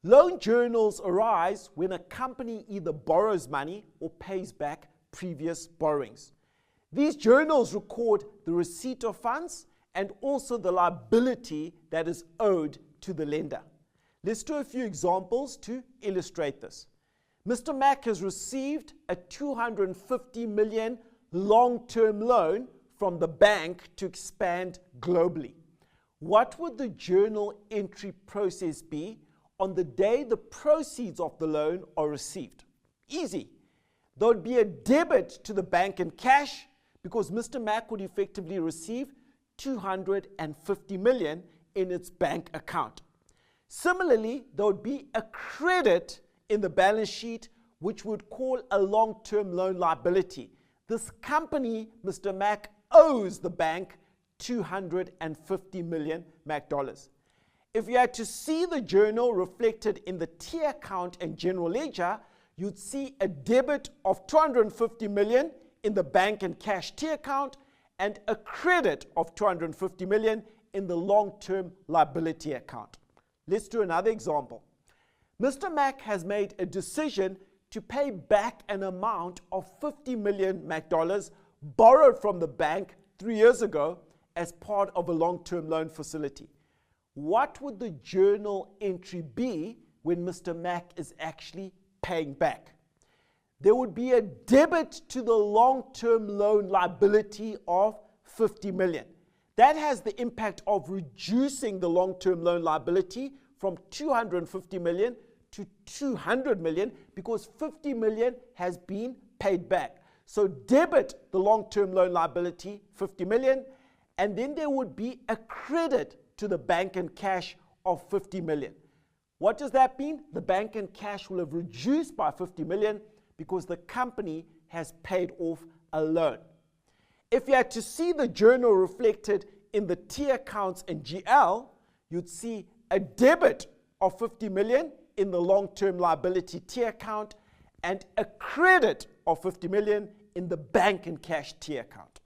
Loan journals arise when a company either borrows money or pays back previous borrowings. These journals record the receipt of funds and also the liability that is owed to the lender. Let's do a few examples to illustrate this. Mr. Mac has received a $250 million long-term loan from the bank to expand globally. What would the journal entry process be on the day the proceeds of the loan are received? Easy. There would be a debit to the bank in cash because Mr. Mac would effectively receive $250 million in its bank account. Similarly, there would be a credit in the balance sheet which would call a long-term loan liability. This company, Mr. Mac, owes the bank $250 million Mac dollars. If you had to see the journal reflected in the T account and general ledger, you'd see a debit of $250 million in the bank and cash T account and a credit of $250 million in the long-term liability account. Let's do another example. Mr. Mac has made a decision to pay back an amount of $50 million Mac dollars borrowed from the bank 3 years ago as part of a long-term loan facility. What would the journal entry be when Mr. Mac is actually paying back? There would be a debit to the long-term loan liability of $50 million. That has the impact of reducing the long-term loan liability from $250 million to $200 million because $50 million has been paid back. So debit the long-term loan liability, $50 million, and then there would be a credit to the bank and cash of $50 million. What does that mean? The bank and cash will have reduced by $50 million because the company has paid off a loan. If you had to see the journal reflected in the T accounts and GL, you'd see a debit of $50 million in the long-term liability T account and a credit of $50 million in the bank and cash T account.